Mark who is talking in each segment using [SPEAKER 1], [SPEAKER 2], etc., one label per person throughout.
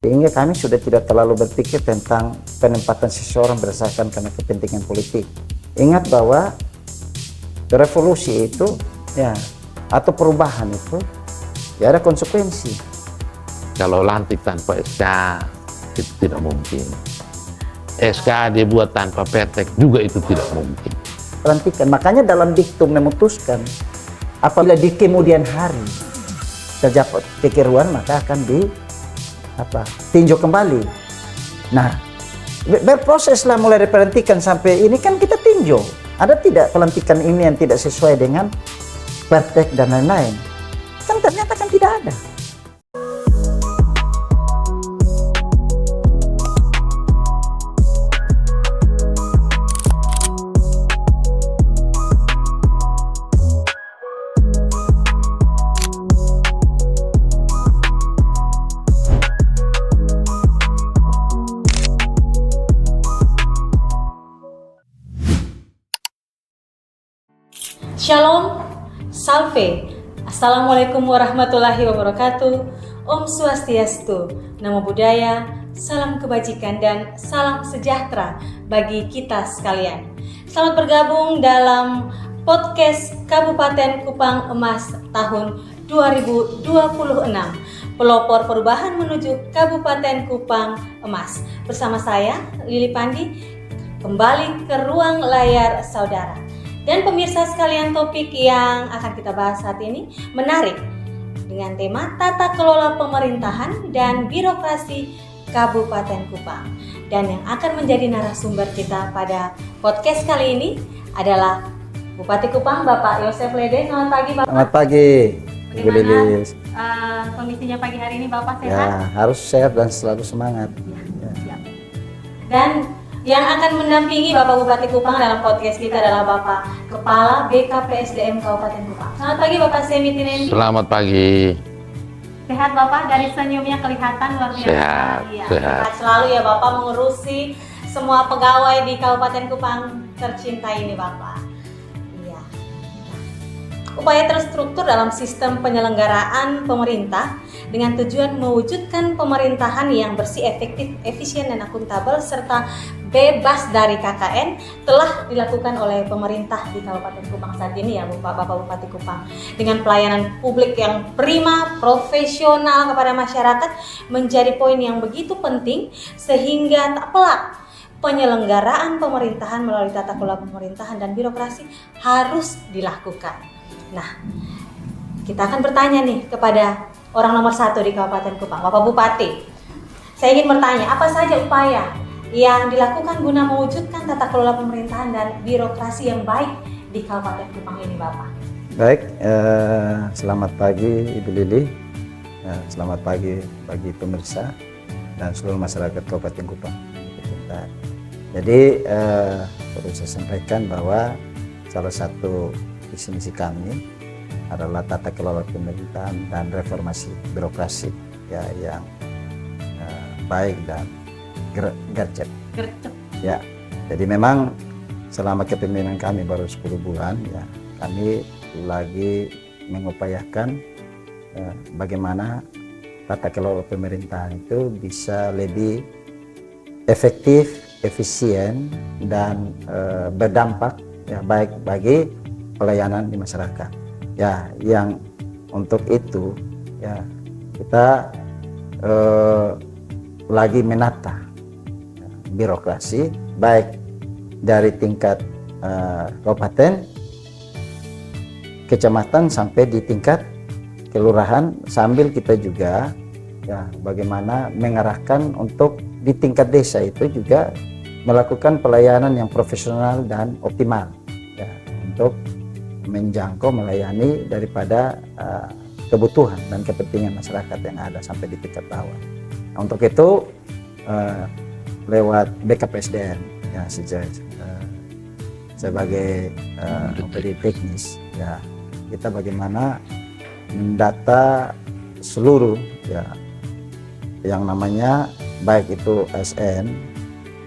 [SPEAKER 1] Sehingga kami sudah tidak terlalu berpikir tentang penempatan seseorang berdasarkan karena kepentingan politik. Ingat bahwa revolusi itu ya atau perubahan itu ya ada konsekuensi.
[SPEAKER 2] Kalau lantik tanpa SK itu tidak mungkin. SK dibuat tanpa Pertek juga itu tidak mungkin.
[SPEAKER 1] Pelantikan, makanya dalam diktum memutuskan apabila di kemudian hari terdapat kekeliruan maka akan tinjau kembali. Nah, berproseslah mulai dari pelantikan sampai ini kan kita tinjau. Ada tidak pelantikan ini yang tidak sesuai dengan Pertek dan lain-lain? Kan ternyata kan tidak ada.
[SPEAKER 3] Shalom, Salve, Assalamualaikum warahmatullahi wabarakatuh, Om Swastiastu, Namo Buddhaya, salam kebajikan dan salam sejahtera bagi kita sekalian. Selamat bergabung dalam podcast Kabupaten Kupang Emas tahun 2026, pelopor perubahan menuju Kabupaten Kupang Emas. Bersama saya, Lili Pandi, kembali ke ruang layar saudara. Dan pemirsa sekalian, topik yang akan kita bahas saat ini menarik dengan tema tata kelola pemerintahan dan birokrasi Kabupaten Kupang. Dan yang akan menjadi narasumber kita pada podcast kali ini adalah Bupati Kupang, Bapak Yosef Lede. Selamat pagi, Bapak.
[SPEAKER 1] Selamat pagi, Ibu Lilis.
[SPEAKER 3] Kondisinya pagi hari ini, Bapak sehat?
[SPEAKER 1] Ya, harus sehat dan selalu semangat.
[SPEAKER 3] Ya. Dan yang akan mendampingi Bapak Bupati Kupang dalam podcast kita adalah Bapak Kepala BKPSDM Kabupaten Kupang. Selamat pagi, Bapak Semi Tinendi.
[SPEAKER 2] Selamat pagi.
[SPEAKER 3] Sehat Bapak, dari senyumnya kelihatan luar biasa.
[SPEAKER 2] Sehat,
[SPEAKER 3] ya,
[SPEAKER 2] sehat.
[SPEAKER 3] Sehat selalu ya Bapak mengurusi semua pegawai di Kabupaten Kupang tercinta ini Bapak. Iya. Upaya terstruktur dalam sistem penyelenggaraan pemerintah dengan tujuan mewujudkan pemerintahan yang bersih, efektif, efisien, dan akuntabel serta bebas dari KKN telah dilakukan oleh pemerintah di Kabupaten Kupang saat ini ya Bapak Bupati Kupang. Dengan pelayanan publik yang prima, profesional kepada masyarakat menjadi poin yang begitu penting sehingga tak pelak penyelenggaraan pemerintahan melalui tata kelola pemerintahan dan birokrasi harus dilakukan. Nah, kita akan bertanya nih kepada orang nomor 1 di Kabupaten Kupang, Bapak Bupati. Saya ingin bertanya, apa saja upaya yang dilakukan guna mewujudkan tata kelola pemerintahan dan birokrasi yang baik di Kabupaten Kupang ini, Bapak?
[SPEAKER 1] Baik, selamat pagi Ibu Lili, selamat pagi bagi pemirsa dan seluruh masyarakat Kabupaten Kupang. Jadi perlu saya sampaikan bahwa salah satu visi misi kami adalah tata kelola pemerintahan dan reformasi birokrasi ya yang baik dan gercep. Ya, jadi memang selama kepemimpinan kami baru 10 bulan ya, kami lagi mengupayakan bagaimana tata kelola pemerintahan itu bisa lebih efektif, efisien dan berdampak ya baik bagi pelayanan di masyarakat. Ya, yang untuk itu ya kita lagi menata birokrasi baik dari tingkat kabupaten, kecamatan sampai di tingkat kelurahan, sambil kita juga ya bagaimana mengarahkan untuk di tingkat desa itu juga melakukan pelayanan yang profesional dan optimal ya, untuk menjangkau melayani daripada kebutuhan dan kepentingan masyarakat yang ada sampai di tingkat bawah. Nah, untuk itu lewat BKPSDM ya sebagai OPD teknis ya, kita bagaimana mendata seluruh ya yang namanya baik itu ASN,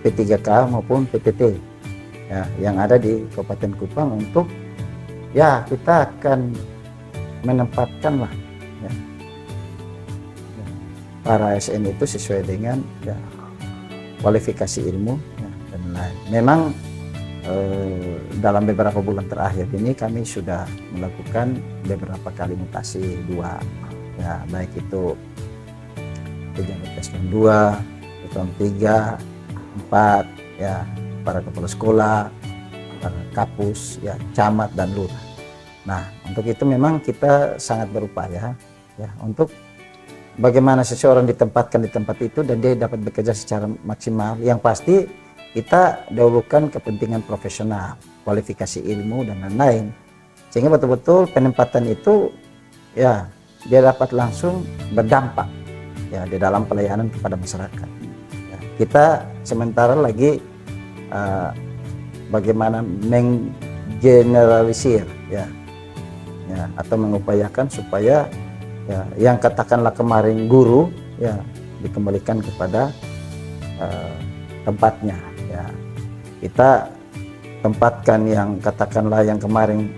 [SPEAKER 1] P3K maupun PTT ya yang ada di Kabupaten Kupang, untuk ya kita akan menempatkan lah ya, para ASN itu sesuai dengan ya, kualifikasi ilmu ya, dan lain. Memang dalam beberapa bulan terakhir ini kami sudah melakukan beberapa kali mutasi dua, ya, baik itu pejabat eselon 2, eselon 3, 4, ya, para kepala sekolah, para kapus, ya, camat dan lurah. Nah, untuk itu memang kita sangat berupaya ya untuk bagaimana seseorang ditempatkan di tempat itu dan dia dapat bekerja secara maksimal. Yang pasti kita dahulukan kepentingan profesional, kualifikasi ilmu dan lain-lain, sehingga betul-betul penempatan itu ya dia dapat langsung berdampak ya di dalam pelayanan kepada masyarakat. Ya, kita sementara lagi bagaimana menggeneralisir ya atau mengupayakan supaya ya yang katakanlah kemarin guru ya dikembalikan kepada tempatnya. Ya, kita tempatkan yang katakanlah yang kemarin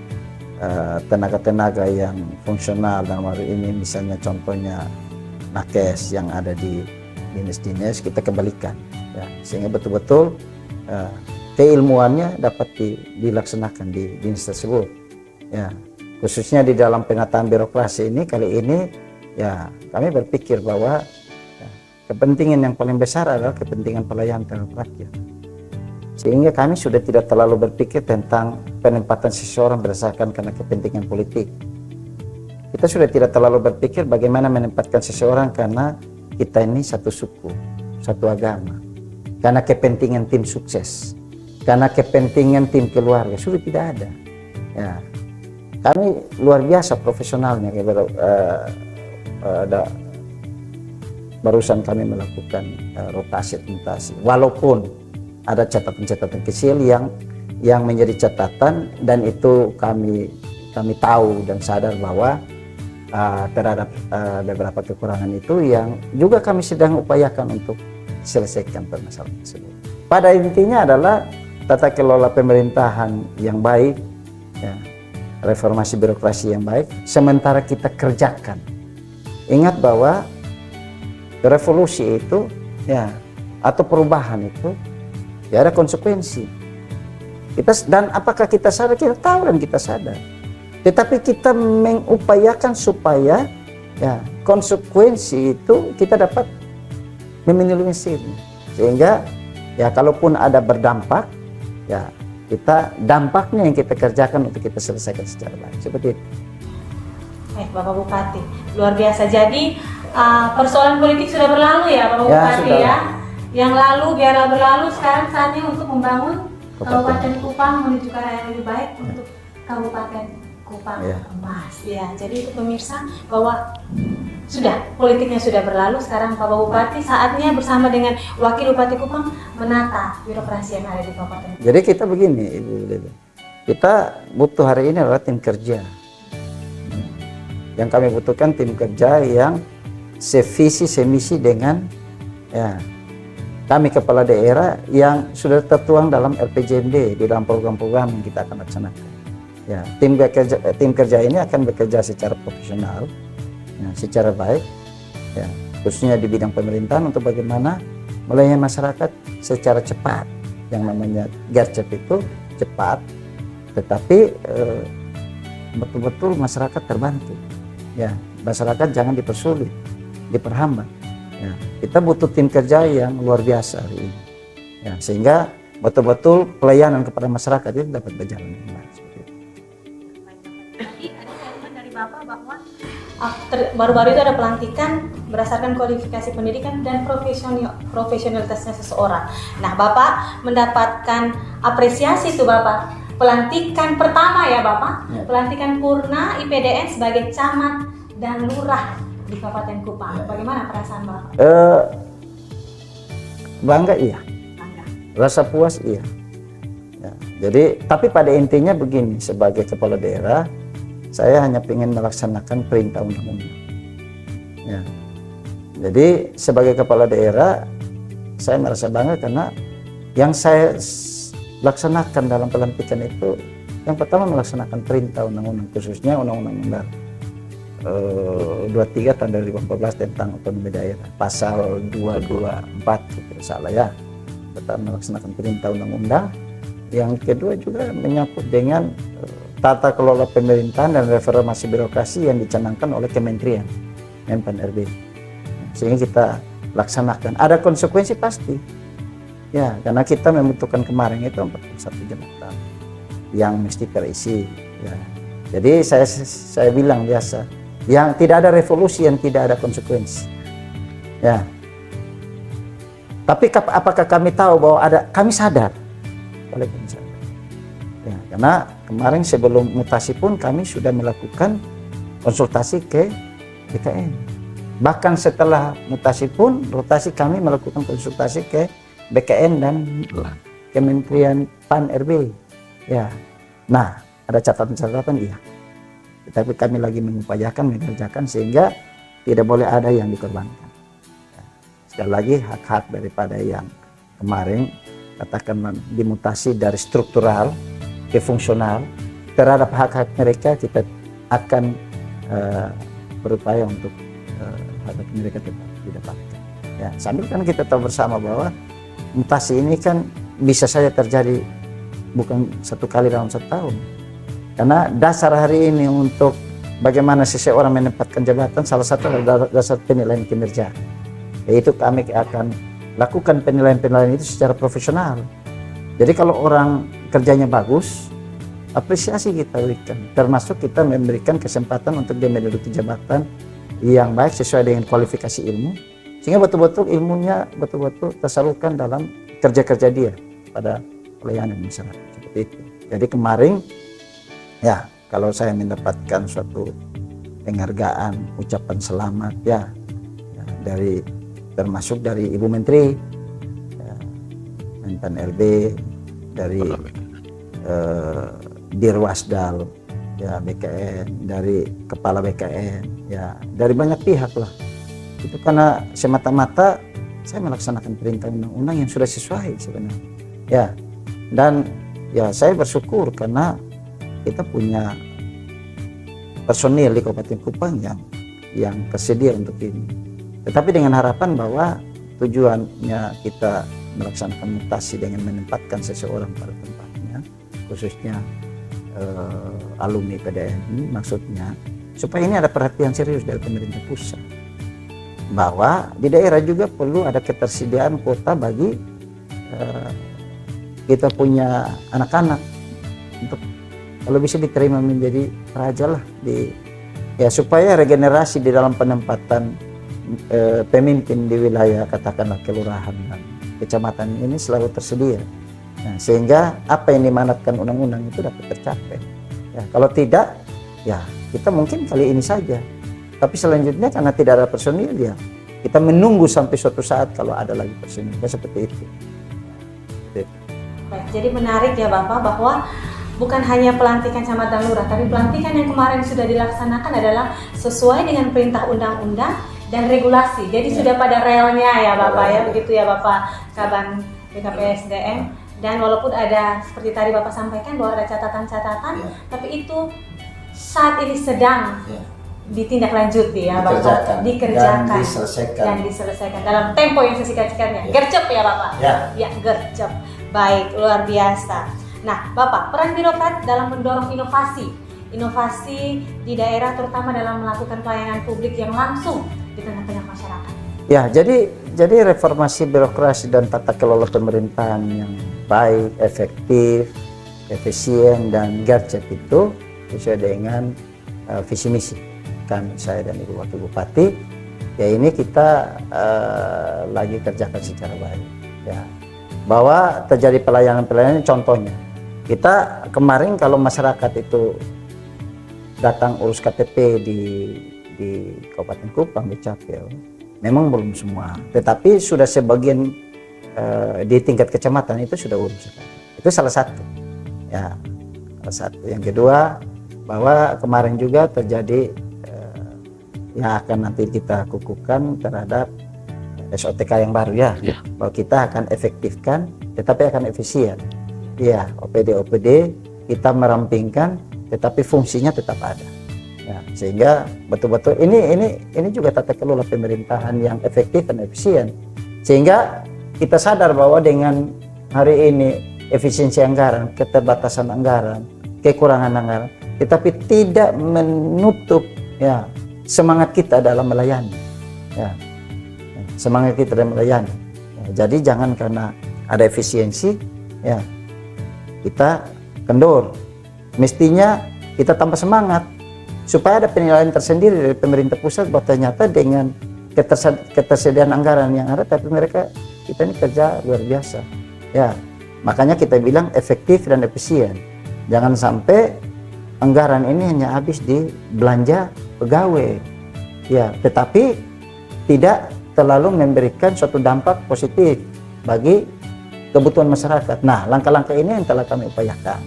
[SPEAKER 1] tenaga-tenaga yang fungsional dalam hari ini, misalnya contohnya nakes yang ada di dinas-dinas, kita kembalikan ya, sehingga betul-betul keilmuannya dapat dilaksanakan di dinas tersebut ya, khususnya di dalam penataan birokrasi ini. Kali ini ya kami berpikir bahwa ya, kepentingan yang paling besar adalah kepentingan pelayanan terhadap rakyat. Sehingga kami sudah tidak terlalu berpikir tentang penempatan seseorang berdasarkan karena kepentingan politik. Kita sudah tidak terlalu berpikir bagaimana menempatkan seseorang karena kita ini satu suku, satu agama, karena kepentingan tim sukses, karena kepentingan tim keluarga. Sudah tidak ada. Ya, kami luar biasa profesionalnya. Barusan kami melakukan rotasi, walaupun ada catatan-catatan kecil yang menjadi catatan, dan itu kami tahu dan sadar bahwa terhadap beberapa kekurangan itu yang juga kami sedang upayakan untuk selesaikan permasalahan tersebut. Pada intinya adalah tata kelola pemerintahan yang baik, ya, reformasi birokrasi yang baik, sementara kita kerjakan. Ingat bahwa revolusi itu ya atau perubahan itu ya ada konsekuensi. Dan apakah kita sadar? Kita tahu dan kita sadar. Tetapi kita mengupayakan supaya ya konsekuensi itu kita dapat meminimalisirnya. Sehingga ya kalaupun ada berdampak, ya kita dampaknya yang kita kerjakan untuk kita selesaikan secara baik. Seperti itu.
[SPEAKER 3] Bapak Bupati, luar biasa. Jadi persoalan politik sudah berlalu ya Bapak Bupati ya. Yang lalu biarlah berlalu, sekarang saatnya untuk membangun Kabupaten Kupang menuju ke arah yang lebih baik untuk Kabupaten Kupang Emas. Ya, jadi itu pemirsa bahwa sudah politiknya sudah berlalu, sekarang Bapak Bupati saatnya bersama dengan Wakil Bupati Kupang menata birokrasi yang ada di Kabupaten.
[SPEAKER 1] Jadi kita begini, Ibu, kita butuh hari ini adalah tim kerja. Yang kami butuhkan tim kerja yang sevisi semisi dengan ya kami kepala daerah yang sudah tertuang dalam RPJMD di dalam program-program yang kita akan laksanakan. Ya, tim kerja ini akan bekerja secara profesional, ya, secara baik, ya, khususnya di bidang pemerintahan untuk bagaimana melayani masyarakat secara cepat. Yang namanya gercep itu cepat, tetapi betul-betul masyarakat terbantu. Ya, masyarakat jangan dipersulit, diperhambat. Ya, kita butuh tim kerja yang luar biasa hari ini, ya, sehingga betul-betul pelayanan kepada masyarakat itu dapat berjalan dengan baik.
[SPEAKER 3] Tadi ada statement dari Bapak bahwa baru-baru itu ada pelantikan berdasarkan kualifikasi pendidikan dan profesionalitasnya seseorang. Nah, Bapak mendapatkan apresiasi itu Bapak. Pelantikan pertama ya Bapak, ya. Pelantikan purna IPDN sebagai camat dan lurah di Kabupaten Kupang. Bagaimana perasaan Bapak?
[SPEAKER 1] Bangga iya.
[SPEAKER 3] Bangga.
[SPEAKER 1] Rasa puas iya. Ya, jadi tapi pada intinya begini, sebagai kepala daerah saya hanya ingin melaksanakan perintah undang-undang. Ya. Jadi sebagai kepala daerah saya merasa bangga karena yang saya laksanakan dalam pelantikan itu yang pertama melaksanakan perintah undang-undang, khususnya undang-undang 23 tahun 2014 tentang otonomi daerah, pasal 224 kalau salah ya, tetap melaksanakan perintah undang-undang. Yang kedua juga menyangkut dengan tata kelola pemerintahan dan reformasi birokrasi yang dicanangkan oleh Kementerian Menpan RB, sehingga kita laksanakan. Ada konsekuensi pasti ya, karena kita membutuhkan kemarin itu 41 jabatan yang mesti terisi ya. Jadi saya bilang biasa, yang tidak ada revolusi yang tidak ada konsekuensi ya. Tapi apakah kami tahu bahwa ada? Kami sadar, oleh kami sadar ya, karena kemarin sebelum mutasi pun kami sudah melakukan konsultasi ke BKN. Bahkan setelah mutasi pun rotasi kami melakukan konsultasi ke BKN dan Kementerian PAN RB ya. Nah, ada catatan-catatan iya, tetapi kami lagi mengerjakan sehingga tidak boleh ada yang dikorbankan ya. Sekali lagi, hak-hak daripada yang kemarin katakan dimutasi dari struktural ke fungsional, terhadap hak-hak mereka kita akan berupaya untuk hak-hak mereka tetap didapatkan ya. Sambil kan kita tahu bersama bahwa mutasi ini kan bisa saja terjadi bukan satu kali dalam setahun, karena dasar hari ini untuk bagaimana seseorang menempatkan jabatan salah satu adalah dasar penilaian kinerja, yaitu kami akan lakukan penilaian-penilaian itu secara profesional. Jadi kalau orang kerjanya bagus, apresiasi kita berikan, termasuk kita memberikan kesempatan untuk dia menduduki jabatan yang baik sesuai dengan kualifikasi ilmu, sehingga betul-betul ilmunya betul-betul tersalurkan dalam kerja-kerja dia pada pelayanan masyarakat seperti itu. Jadi kemarin ya, kalau saya mendapatkan suatu penghargaan, ucapan selamat ya, dari termasuk dari Ibu Menteri ya, Menpan RB, dari Dirwasdal ya BKN, dari Kepala BKN ya, dari banyak pihak lah. Itu karena semata-mata saya melaksanakan perintah undang-undang yang sudah sesuai sebenarnya ya. Dan ya saya bersyukur karena kita punya personil di Kabupaten Kupang yang tersedia untuk ini. Tetapi dengan harapan bahwa tujuannya kita melaksanakan mutasi dengan menempatkan seseorang pada tempatnya, khususnya alumni PDN ini, maksudnya supaya ini ada perhatian serius dari pemerintah pusat, bahwa di daerah juga perlu ada ketersediaan kuota bagi kita punya anak-anak untuk kalau bisa diterima menjadi raja lah ya, supaya regenerasi di dalam penempatan pemimpin di wilayah katakanlah kelurahan dan kecamatan ini selalu tersedia. Nah, sehingga apa yang dimanatkan undang-undang itu dapat tercapai ya. Kalau tidak ya kita mungkin kali ini saja, tapi selanjutnya karena tidak ada personil ya kita menunggu sampai suatu saat kalau ada lagi personil seperti itu.
[SPEAKER 3] Baik, jadi menarik ya Bapak bahwa bukan hanya pelantikan camat dan lurah, tapi pelantikan yang kemarin sudah dilaksanakan adalah sesuai dengan perintah undang-undang dan regulasi. Jadi sudah pada relnya ya Bapak ya, begitu ya Bapak Kaban BKPSDM. Dan walaupun ada seperti tadi Bapak sampaikan bahwa ada catatan-catatan, tapi itu saat ini sedang ditindaklanjuti ya Bapak, dikerjakan dan diselesaikan dalam tempo yang sesingkat-singkatnya. Gercep ya Bapak? Ya, gercep. Baik, luar biasa. Nah, Bapak, peran birokrat dalam mendorong inovasi di daerah, terutama dalam melakukan pelayanan publik yang langsung di tengah-tengah masyarakat.
[SPEAKER 1] Ya, jadi reformasi birokrasi dan tata kelola pemerintahan yang baik, efektif, efisien dan gercep itu sesuai dengan visi misi kami, saya dan Ibu Wakil Bupati. Ya ini kita lagi kerjakan secara baik. Ya, bahwa terjadi pelayanan-pelayanan, contohnya kita kemarin kalau masyarakat itu datang urus KTP di Kabupaten Kupang, di Capil, memang belum semua, tetapi sudah sebagian di tingkat kecamatan itu sudah urus. Itu salah satu ya, salah satu. Yang kedua, bahwa kemarin juga terjadi yang akan nanti kita kukuhkan terhadap SOTK yang baru ya, bahwa kita akan efektifkan tetapi akan efisien ya. OPD kita merampingkan tetapi fungsinya tetap ada Ya, sehingga betul-betul ini juga tata kelola pemerintahan yang efektif dan efisien. Sehingga kita sadar bahwa dengan hari ini efisiensi anggaran, keterbatasan anggaran, kekurangan anggaran, tetapi tidak menutup ya semangat kita dalam melayani. Ya, semangat kita dalam melayani. Ya, jadi jangan karena ada efisiensi ya kita kendor. Mestinya kita tambah semangat supaya ada penilaian tersendiri dari pemerintah pusat bahwa ternyata dengan ketersediaan anggaran yang ada, tapi kita ini kerja luar biasa. Ya, makanya kita bilang efektif dan efisien. Jangan sampai anggaran ini hanya habis di belanja pegawai. Ya, tetapi tidak terlalu memberikan suatu dampak positif bagi kebutuhan masyarakat. Nah, langkah-langkah ini yang telah kami upayakan.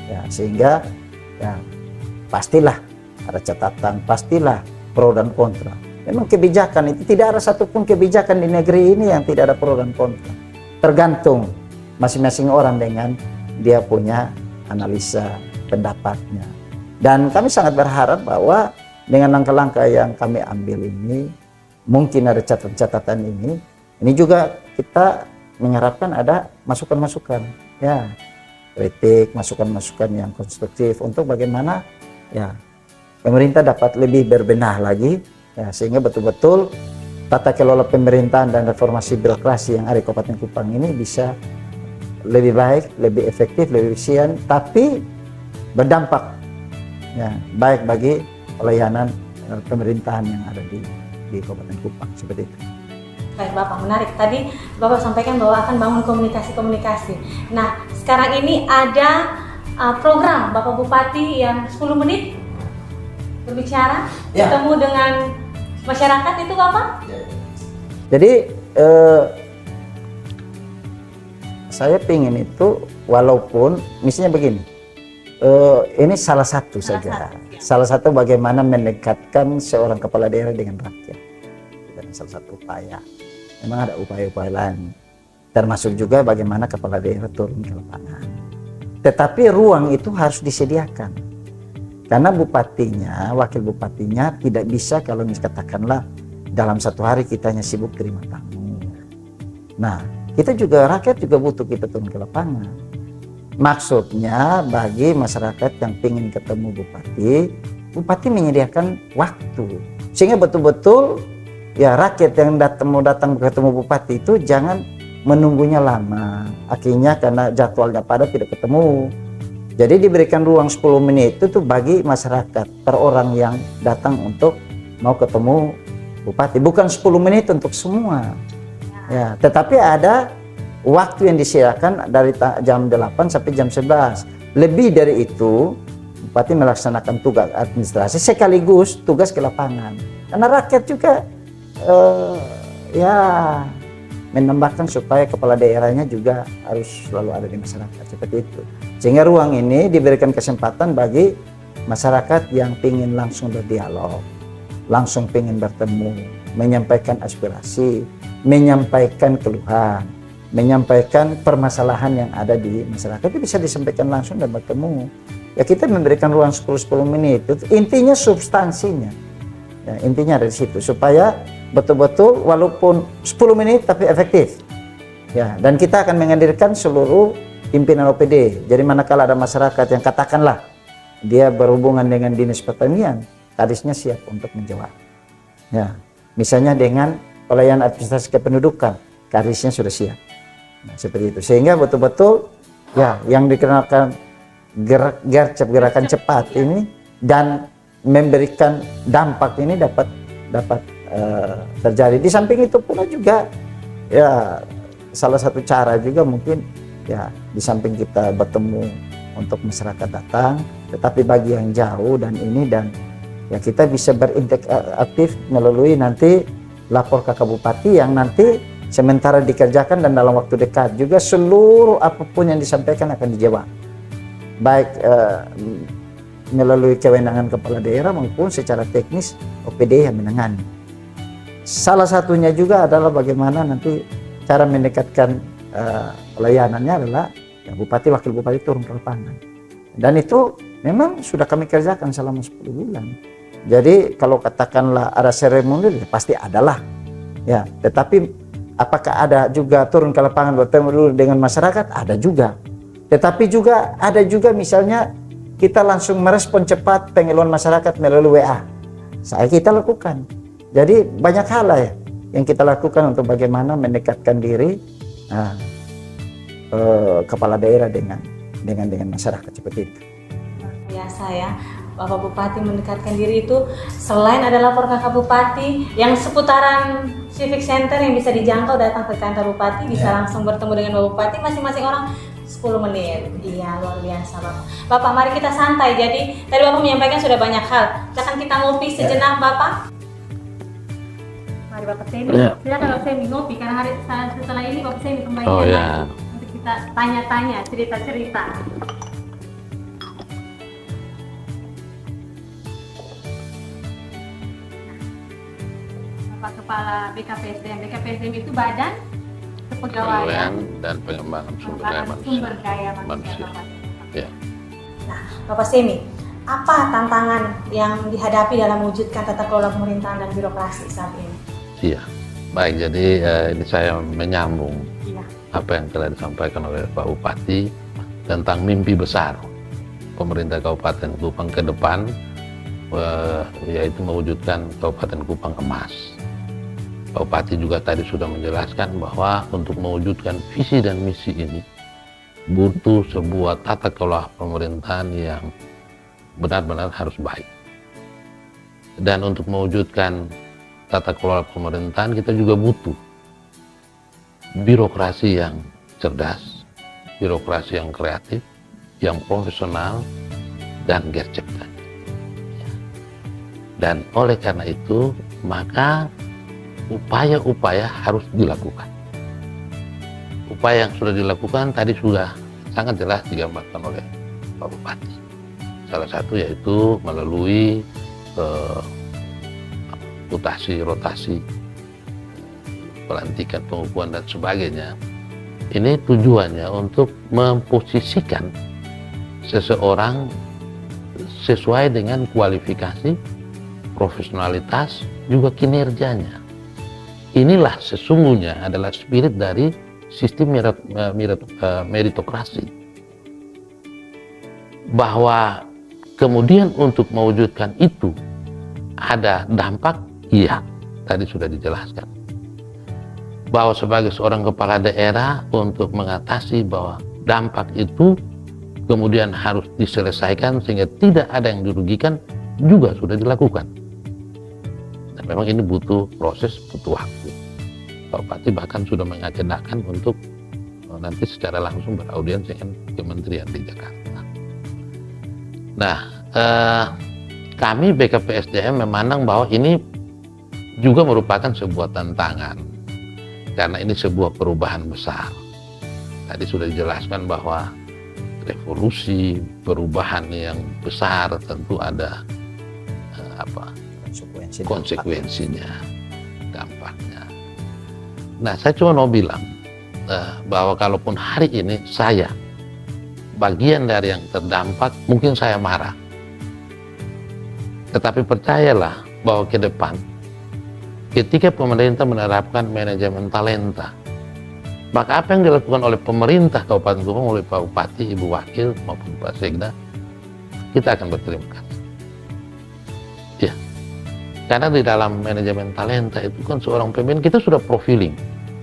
[SPEAKER 1] Ya, sehingga ya pastilah ada catatan, pastilah pro dan kontra. Memang kebijakan itu tidak ada satupun kebijakan di negeri ini yang tidak ada pro dan kontra. Tergantung masing-masing orang dengan dia punya analisa pendapatnya. Dan kami sangat berharap bahwa dengan langkah-langkah yang kami ambil ini, mungkin ada catatan-catatan ini juga kita mengharapkan ada masukan-masukan, ya, kritik, masukan-masukan yang konstruktif untuk bagaimana ya pemerintah dapat lebih berbenah lagi ya, sehingga betul-betul tata kelola pemerintahan dan reformasi birokrasi yang ada di Kabupaten Kupang ini bisa lebih baik, lebih efektif, lebih efisien, tapi berdampak ya, baik bagi pelayanan pemerintahan yang ada di Kabupaten Kupang, seperti itu.
[SPEAKER 3] Baik Bapak, menarik. Tadi Bapak sampaikan bahwa akan bangun komunikasi-komunikasi. Nah, sekarang ini ada program Bapak Bupati yang 10 menit berbicara,
[SPEAKER 1] ya,
[SPEAKER 3] ketemu dengan masyarakat itu Bapak?
[SPEAKER 1] Jadi saya pingin itu, walaupun misalnya begini, ini salah satu saja. Salah satu bagaimana mendekatkan seorang kepala daerah dengan rakyat. Dan salah satu upaya. Memang ada upaya-upaya lain. Termasuk juga bagaimana kepala daerah turun ke lapangan. Tetapi ruang itu harus disediakan. Karena bupatinya, wakil bupatinya tidak bisa kalau katakanlah dalam satu hari kita hanya sibuk terima tamu. Nah, kita juga, rakyat juga butuh kita turun ke lapangan. Maksudnya bagi masyarakat yang ingin ketemu bupati menyediakan waktu. Sehingga betul-betul ya rakyat yang mau datang ketemu bupati itu jangan menunggunya lama. Akhirnya karena jadwalnya padat tidak ketemu. Jadi diberikan ruang 10 menit itu tuh bagi masyarakat per orang yang datang untuk mau ketemu bupati. Bukan 10 menit untuk semua. Ya, tetapi ada waktu yang disediakan dari jam 8 sampai jam 11. Lebih dari itu, bupati melaksanakan tugas administrasi sekaligus tugas ke lapangan. Karena rakyat juga ya menambahkan supaya kepala daerahnya juga harus selalu ada di masyarakat, seperti itu. Sehingga ruang ini diberikan kesempatan bagi masyarakat yang ingin langsung berdialog, langsung ingin bertemu, menyampaikan aspirasi, menyampaikan keluhan, menyampaikan permasalahan yang ada di masyarakat, itu bisa disampaikan langsung dan bertemu. Ya, kita memberikan ruang 10 menit, itu intinya substansinya. Ya, intinya dari situ supaya betul-betul walaupun 10 menit tapi efektif. Ya, dan kita akan menghadirkan seluruh pimpinan OPD. Jadi manakala ada masyarakat yang katakanlah dia berhubungan dengan dinas pertanian, kadisnya siap untuk menjawab. Ya, misalnya dengan pelayanan administrasi kependudukan, kadisnya sudah siap. Nah, seperti itu. Sehingga betul-betul ya yang dikenalkan gerakan cepat ini dan memberikan dampak ini dapat terjadi. Di samping itu pula juga ya salah satu cara juga mungkin ya di samping kita bertemu untuk masyarakat datang, tetapi bagi yang jauh dan ya kita bisa berinteraktif melalui nanti lapor ke bupati yang nanti sementara dikerjakan dan dalam waktu dekat juga seluruh apapun yang disampaikan akan dijawab, baik melalui kewenangan kepala daerah maupun secara teknis OPD yang menangani. Salah satunya juga adalah bagaimana nanti cara mendekatkan pelayanannya adalah ya, bupati wakil bupati turun ke lapangan. Dan itu memang sudah kami kerjakan selama 10 bulan. Jadi kalau katakanlah ada seremoni, ya pasti adalah. Ya, tetapi apakah ada juga turun ke lapangan bertemu dulu dengan masyarakat? Ada juga. Tetapi juga ada juga misalnya kita langsung merespon cepat pengeluhan masyarakat melalui WA. Kita lakukan. Jadi banyak hal lah ya yang kita lakukan untuk bagaimana mendekatkan diri kepala daerah dengan masyarakat seperti itu.
[SPEAKER 3] Biasa ya, Bapak Bupati mendekatkan diri itu selain ada lapor ke Bupati, yang seputaran Civic Center yang bisa dijangkau datang ke kantor Bupati, bisa langsung bertemu dengan Bapak Bupati, masing-masing orang 10 menit. Iya, luar biasa Bapak. Bapak, mari kita santai. Jadi tadi Bapak menyampaikan sudah banyak hal. Silakan kita ngopi sejenak Bapak. Mari Bapak Semi.
[SPEAKER 2] Ya.
[SPEAKER 3] Silakan Bapak Semi ngopi karena hari setelah ini Bapak Semi kembali
[SPEAKER 2] Oh ya.
[SPEAKER 3] untuk kita tanya-tanya, cerita-cerita. Bapak Kepala BKPSDM. BKPSDM itu Badan Kepegawaian
[SPEAKER 2] dan Pengembangan
[SPEAKER 3] Sumber Daya Manusia.
[SPEAKER 2] Ya.
[SPEAKER 3] Nah, Bapak Semi, apa tantangan yang dihadapi dalam mewujudkan tata kelola pemerintahan dan birokrasi saat ini?
[SPEAKER 2] Iya, baik. Jadi ini saya menyambung
[SPEAKER 3] Iya.
[SPEAKER 2] apa yang telah disampaikan oleh Pak Bupati tentang mimpi besar pemerintah Kabupaten Kupang ke depan, yaitu mewujudkan Kabupaten Kupang emas. Pak Bupati juga tadi sudah menjelaskan bahwa untuk mewujudkan visi dan misi ini butuh sebuah tata kelola pemerintahan yang benar-benar harus baik. Dan untuk mewujudkan tata kelola pemerintahan kita juga butuh birokrasi yang cerdas, birokrasi yang kreatif, yang profesional, dan gercep. Dan oleh karena itu, maka upaya-upaya harus dilakukan. Upaya yang sudah dilakukan tadi sudah sangat jelas digambarkan oleh Pak Bupati. Salah satu yaitu melalui rotasi, pelantikan, pengukuhan, dan sebagainya. Ini tujuannya untuk memposisikan seseorang sesuai dengan kualifikasi, profesionalitas, juga kinerjanya. Inilah sesungguhnya adalah spirit dari sistem meritokrasi. Bahwa kemudian untuk mewujudkan itu ada dampak, iya, tadi sudah dijelaskan. Bahwa sebagai seorang kepala daerah untuk mengatasi bahwa dampak itu kemudian harus diselesaikan sehingga tidak ada yang dirugikan juga sudah dilakukan. Dan memang ini butuh proses, butuh waktu. Pak Bupati bahkan sudah mengagendakan untuk nanti secara langsung beraudiens dengan kementerian di Jakarta. Nah, kami BKPSDM memandang bahwa ini juga merupakan sebuah tantangan karena ini sebuah perubahan besar. Tadi sudah dijelaskan bahwa revolusi, perubahan yang besar tentu ada konsekuensinya, dampaknya. Nah, saya cuma mau bilang bahwa kalaupun hari ini saya bagian dari yang terdampak, mungkin saya marah. Tetapi percayalah bahwa ke depan, ketika pemerintah menerapkan manajemen talenta, maka apa yang dilakukan oleh pemerintah Kabupaten Kupang, oleh Pak Bupati, Ibu Wakil, maupun Pak Sekda, kita akan berterima kasih. Ya, karena di dalam manajemen talenta itu kan seorang pemimpin, kita sudah profiling,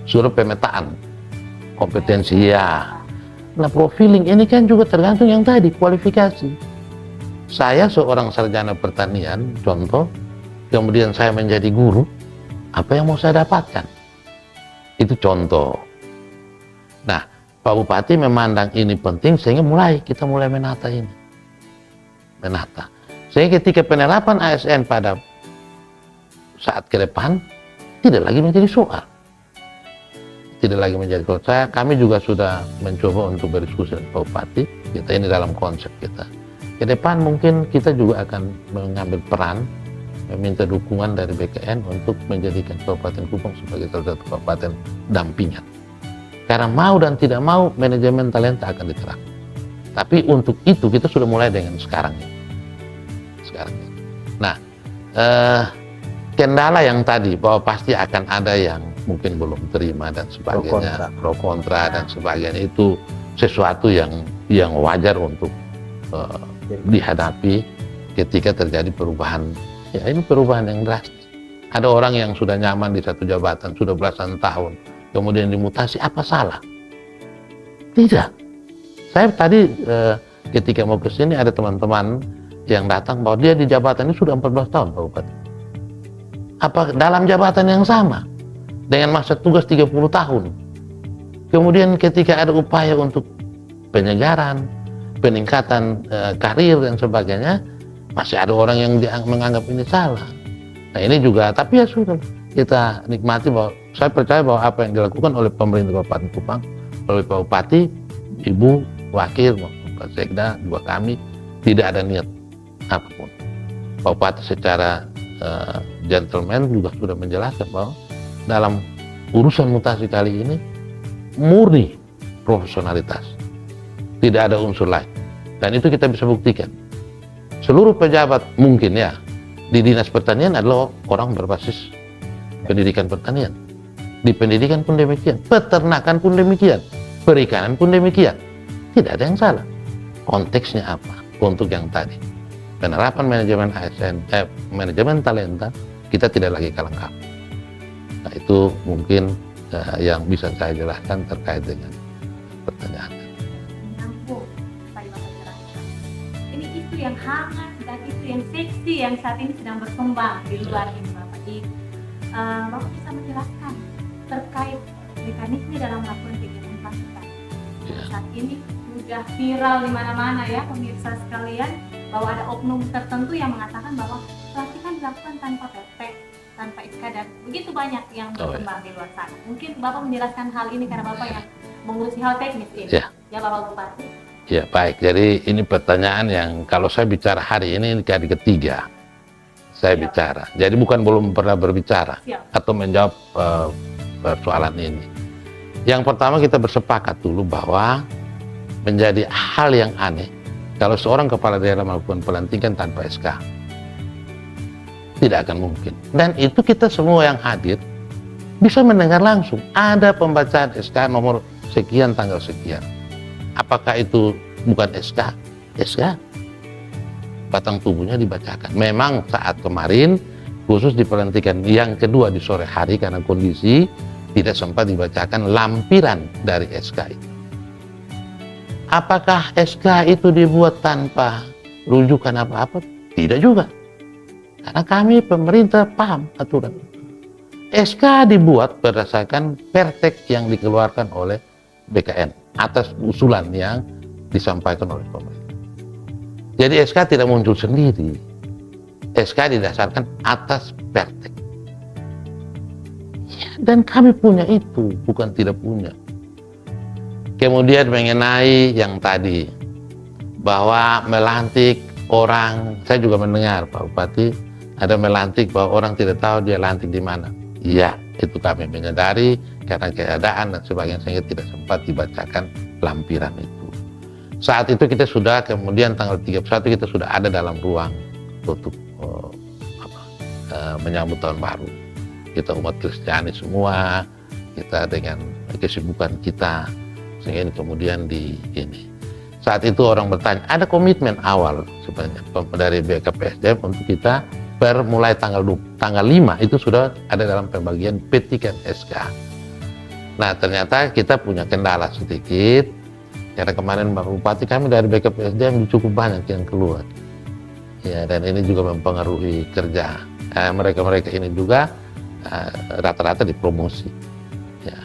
[SPEAKER 2] sudah pemetaan kompetensi ya. Nah, profiling ini kan juga tergantung yang tadi, kualifikasi. Saya seorang sarjana pertanian, contoh, kemudian saya menjadi guru, apa yang mau saya dapatkan? Itu contoh. Nah, Pak Bupati memandang ini penting sehingga kita mulai menata ini. Menata. Sehingga ketika penerapan ASN pada saat ke depan, tidak lagi menjadi soal. Tidak lagi menjadi soal. Kami juga sudah mencoba untuk berdiskusi dengan Pak Bupati. Kita ini dalam konsep kita. Ke depan mungkin kita juga akan mengambil peran, meminta dukungan dari BKN untuk menjadikan Kabupaten Kupang sebagai salah satu kabupaten dampingan. Karena mau dan tidak mau, manajemen talenta akan diterapkan. Tapi untuk itu kita sudah mulai dengan sekarang ini. Nah, eh, kendala yang tadi bahwa pasti akan ada yang mungkin belum terima dan sebagainya, pro kontra dan sebagainya, itu sesuatu yang wajar untuk dihadapi ketika terjadi perubahan. Ya, ini perubahan yang drastis. Ada orang yang sudah nyaman di satu jabatan sudah belasan tahun, kemudian dimutasi, apa salah? Tidak. Saya tadi ketika mau ke sini ada teman-teman yang datang bahwa dia di jabatan ini sudah 14 tahun, Pak Bupati. Apa dalam jabatan yang sama dengan masa tugas 30 tahun. Kemudian ketika ada upaya untuk penyegaran, peningkatan karir dan sebagainya, masih ada orang yang menganggap ini salah. Nah ini juga, tapi ya sudah, kita nikmati bahwa saya percaya bahwa apa yang dilakukan oleh pemerintah Kabupaten Kupang, oleh Pak Bupati, Ibu, Wakil, Pak Sekda, juga kami, tidak ada niat apapun. Pak Bupati secara gentleman juga sudah menjelaskan bahwa dalam urusan mutasi kali ini murni profesionalitas, tidak ada unsur lain, dan itu kita bisa buktikan. Seluruh pejabat mungkin ya di Dinas Pertanian adalah orang berbasis pendidikan pertanian, di pendidikan pun demikian, peternakan pun demikian, perikanan pun demikian, tidak ada yang salah. Konteksnya apa? Untuk yang tadi penerapan manajemen ASN, manajemen talenta, kita tidak lagi kalah kabur. Nah itu mungkin yang bisa saya jelaskan terkait dengan pertanyaan.
[SPEAKER 4] Menyambung tadi Bapak jelaskan. Ini isu yang hangat dan isu yang seksi yang saat ini sedang berkembang di luar ini Bapak. Bapak bisa menjelaskan terkait mekanisme dalam laporan kegiatan pasukan. Saat ini sudah viral di mana-mana ya pemirsa sekalian, bahwa ada oknum tertentu yang mengatakan bahwa pelatihan dilakukan tanpa PP, tanpa SK, dan begitu banyak yang berkembang di luar sana. Mungkin Bapak menjelaskan hal ini karena Bapak yang mengurusi hal teknis ini. Ya Bapak Bupati.
[SPEAKER 2] Ya baik, jadi ini pertanyaan yang kalau saya bicara hari ini kali ketiga saya bicara. Jadi bukan belum pernah berbicara atau menjawab persoalan ini. Yang pertama kita bersepakat dulu bahwa menjadi hal yang aneh kalau seorang kepala daerah melakukan pelantikan tanpa SK. Tidak akan mungkin. Dan itu kita semua yang hadir bisa mendengar langsung. Ada pembacaan SK nomor sekian tanggal sekian. Apakah itu bukan SK? SK. Batang tubuhnya dibacakan. Memang saat kemarin khusus di pelantikan yang kedua di sore hari karena kondisi tidak sempat dibacakan lampiran dari SK itu. Apakah SK itu dibuat tanpa rujukan apa-apa? Tidak juga. Karena kami pemerintah paham aturan. SK dibuat berdasarkan pertek yang dikeluarkan oleh BKN atas usulan yang disampaikan oleh pemerintah. Jadi SK tidak muncul sendiri. SK didasarkan atas pertek. Ya, dan kami punya itu, bukan tidak punya. Kemudian mengenai yang tadi bahwa melantik orang, saya juga mendengar Pak Bupati ada melantik bahwa orang tidak tahu dia lantik di mana. Iya, itu kami menyadari karena keadaan dan sebagainya sehingga tidak sempat dibacakan lampiran itu. Saat itu kita sudah, kemudian tanggal 31 kita sudah ada dalam ruang untuk menyambut tahun baru. Kita umat Kristiani semua, kita dengan kesibukan kita, sehingga ini kemudian saat itu orang bertanya, ada komitmen awal sebenarnya dari BKPSDM untuk kita mulai tanggal 5 itu sudah ada dalam pembagian petikan SK. Nah ternyata kita punya kendala sedikit karena kemarin Pak Bupati kami dari BKPSDM cukup banyak yang keluar ya, dan ini juga mempengaruhi kerja mereka ini juga rata-rata dipromosi ya.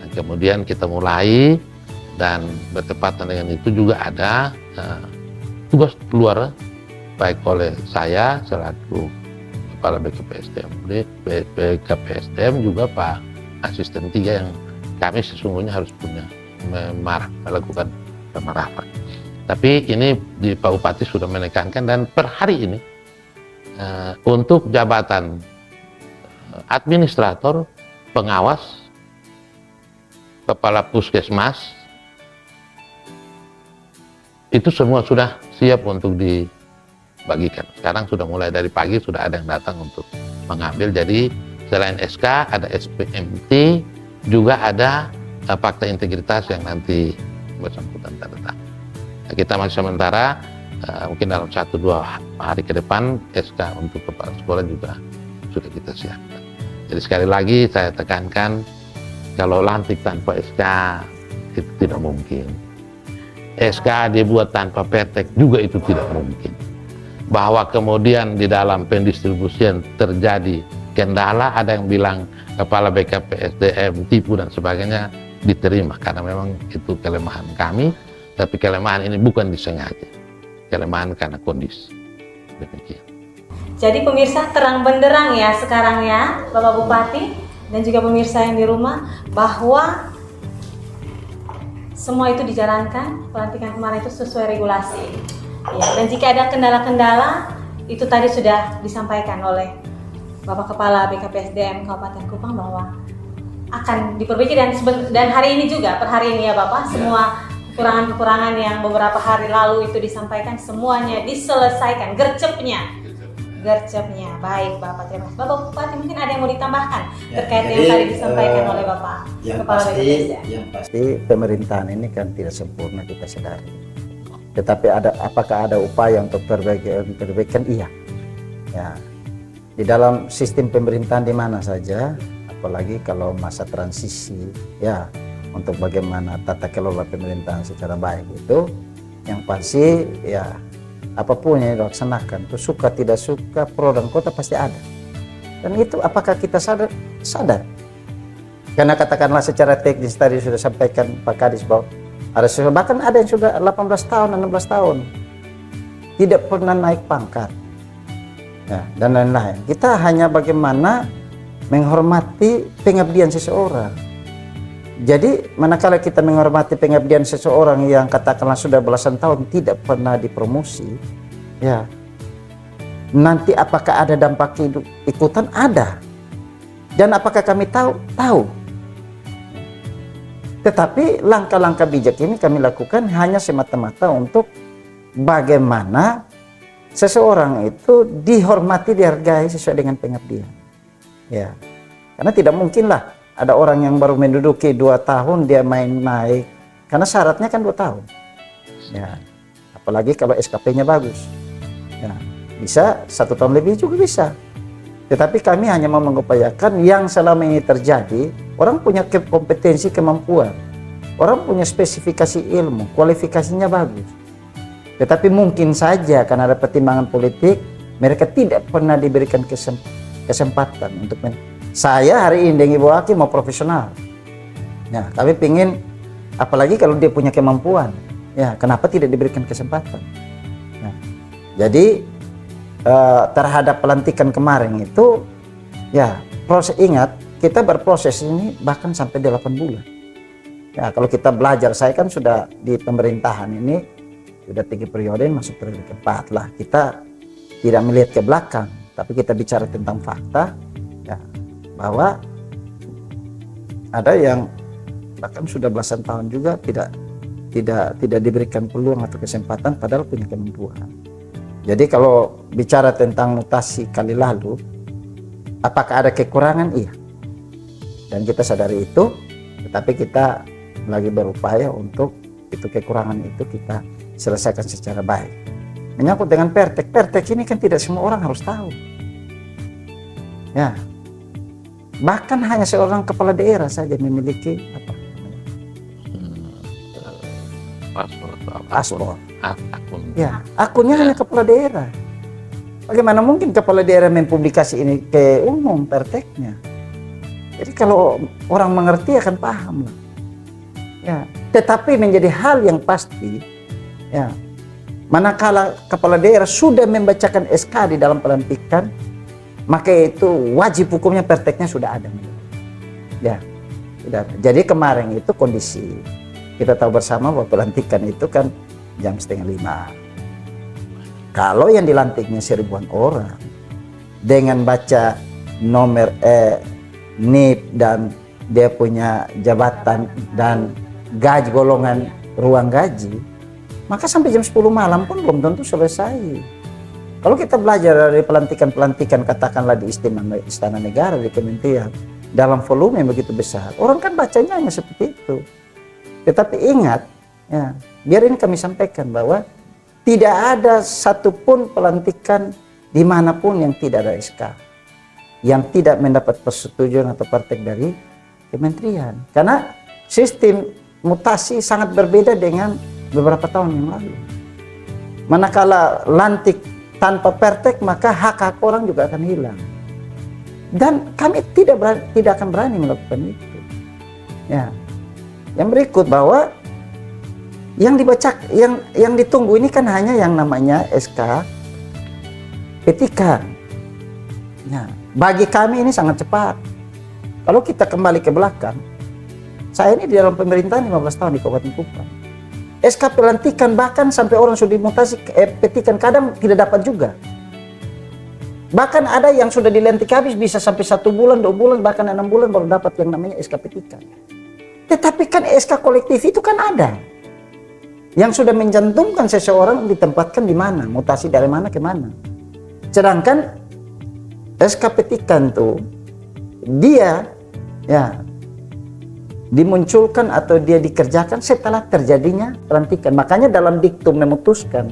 [SPEAKER 2] Nah, kemudian kita mulai dan bertepatan dengan itu juga ada tugas keluar baik oleh saya selaku kepala BKPSDM juga Pak Asisten 3 yang kami sesungguhnya harus punya melakukan pemerapan. Tapi ini di Pak Bupati sudah menekankan dan per hari ini untuk jabatan administrator, pengawas, kepala puskesmas itu semua sudah siap untuk bagikan. Sekarang sudah mulai dari pagi sudah ada yang datang untuk mengambil. Jadi selain SK ada SPMT, juga ada fakta integritas yang nanti bersangkutan tanda tangan. Kita masih sementara mungkin dalam 1-2 hari ke depan SK untuk kepala sekolah juga sudah kita siapkan. Jadi sekali lagi saya tekankan, kalau lantik tanpa SK itu tidak mungkin. SK dibuat tanpa pertek juga itu tidak mungkin. Bahwa kemudian di dalam pendistribusian terjadi kendala, ada yang bilang kepala BKPSDM tipu dan sebagainya, diterima karena memang itu kelemahan kami, tapi kelemahan ini bukan disengaja, kelemahan karena kondisi. Demikian.
[SPEAKER 3] Jadi pemirsa, terang benderang ya sekarang ya Bapak Bupati dan juga pemirsa yang di rumah, bahwa semua itu dijalankan, pelantikan kemarin itu sesuai regulasi. Ya, dan jika ada kendala-kendala, itu tadi sudah disampaikan oleh Bapak Kepala BKPSDM Kabupaten Kupang bahwa akan diperbaiki, dan hari ini juga, per hari ini ya Bapak, semua kekurangan-kekurangan yang beberapa hari lalu itu disampaikan, semuanya diselesaikan, gercepnya. Baik Bapak, terima kasih. Bapak Bupati, mungkin ada yang mau ditambahkan terkait yang tadi disampaikan oleh Bapak Kepala BKPSDM?
[SPEAKER 1] Yang pasti pemerintahan ini kan tidak sempurna, kita sadari. Tetapi apakah ada upaya untuk perbaikan? Iya. Ya. Di dalam sistem pemerintahan di mana saja, apalagi kalau masa transisi, ya, untuk bagaimana tata kelola pemerintahan secara baik itu, yang pasti ya apapun yang dilaksanakan, itu suka tidak suka, pro dan kontra pasti ada. Dan itu apakah kita sadar? Sadar. Karena katakanlah secara teknis tadi sudah sampaikan Pak Kadis bahwa ada bahkan ada yang sudah 18 tahun, 16 tahun tidak pernah naik pangkat, ya, dan lain-lain. Kita hanya bagaimana menghormati pengabdian seseorang. Jadi manakala kita menghormati pengabdian seseorang yang katakanlah sudah belasan tahun tidak pernah dipromosi, ya, nanti apakah ada dampak ikutan? Ada. Dan apakah kami tahu? Tahu. Tetapi langkah-langkah bijak ini kami lakukan hanya semata-mata untuk bagaimana seseorang itu dihormati, dihargai sesuai dengan pengabdian. Ya, karena tidak mungkinlah ada orang yang baru menduduki 2 tahun dia main naik, karena syaratnya kan 2 tahun. Ya, apalagi kalau SKP-nya bagus. Ya, bisa 1 tahun lebih juga bisa. Tetapi kami hanya mau mengupayakan yang selama ini terjadi, orang punya kompetensi, kemampuan, orang punya spesifikasi ilmu, kualifikasinya bagus. Tetapi mungkin saja karena ada pertimbangan politik, mereka tidak pernah diberikan kesempatan untuk saya hari ini dengan Ibu Aki mau profesional. Ya, kami pingin, apalagi kalau dia punya kemampuan, ya kenapa tidak diberikan kesempatan? Nah, jadi terhadap pelantikan kemarin itu, ya proses, ingat kita berproses ini bahkan sampai 8 bulan. Ya, kalau kita belajar, saya kan sudah di pemerintahan ini sudah 3 periode, masuk periode keempat lah. Kita tidak melihat ke belakang, tapi kita bicara tentang fakta, ya, bahwa ada yang bahkan sudah belasan tahun juga tidak diberikan peluang atau kesempatan padahal punya kemampuan. Jadi kalau bicara tentang mutasi kali lalu, apakah ada kekurangan? Iya. Dan kita sadari itu, tetapi kita lagi berupaya untuk itu kekurangan itu kita selesaikan secara baik. Menyangkut dengan pertek, pertek ini kan tidak semua orang harus tahu. Ya. Bahkan hanya seorang kepala daerah saja memiliki apa? Paspor.
[SPEAKER 2] Akun.
[SPEAKER 1] Ya, akunnya hanya kepala daerah. Bagaimana mungkin kepala daerah mempublikasi ini ke umum perteknya? Jadi kalau orang mengerti akan paham lah. Ya, tetapi menjadi hal yang pasti, ya, manakala kepala daerah sudah membacakan SK di dalam pelantikan, maka itu wajib hukumnya perteknya sudah ada. Ya, sudah ada. Jadi kemarin itu kondisi kita tahu bersama bahwa pelantikan itu kan jam 4:30. Kalau yang dilantiknya 1000-an orang dengan baca nomor NIP dan dia punya jabatan dan gaji, golongan ruang gaji, maka sampai jam 10 malam pun belum tentu selesai. Kalau kita belajar dari pelantikan-pelantikan katakanlah di Istana Negara, di kementerian, dalam volume yang begitu besar, orang kan bacanya hanya seperti itu. Tetapi ingat, ya, biar ini kami sampaikan bahwa tidak ada satupun pelantikan dimanapun yang tidak ada SK, yang tidak mendapat persetujuan atau praktek dari kementerian. Karena sistem mutasi sangat berbeda dengan beberapa tahun yang lalu. Manakala lantik tanpa praktek, maka hak-hak orang juga akan hilang. Dan kami tidak akan berani melakukan itu. Ya. Yang berikut bahwa yang dibaca, yang ditunggu ini kan hanya yang namanya SK petikan. Ya. Bagi kami ini sangat cepat. Kalau kita kembali ke belakang, saya ini di dalam pemerintahan 15 tahun di Kabupaten Kupang. SK pelantikan bahkan sampai orang sudah dimutasi petikan kadang tidak dapat juga. Bahkan ada yang sudah dilantik habis bisa sampai 1 bulan, 2 bulan, bahkan 6 bulan baru dapat yang namanya SK petikan. Tetapi kan SK kolektif itu kan ada. Yang sudah mencantumkan seseorang ditempatkan di mana, mutasi dari mana ke mana. Sedangkan SK petikan tuh dia ya dimunculkan atau dia dikerjakan setelah terjadinya pelantikan. Makanya dalam diktum memutuskan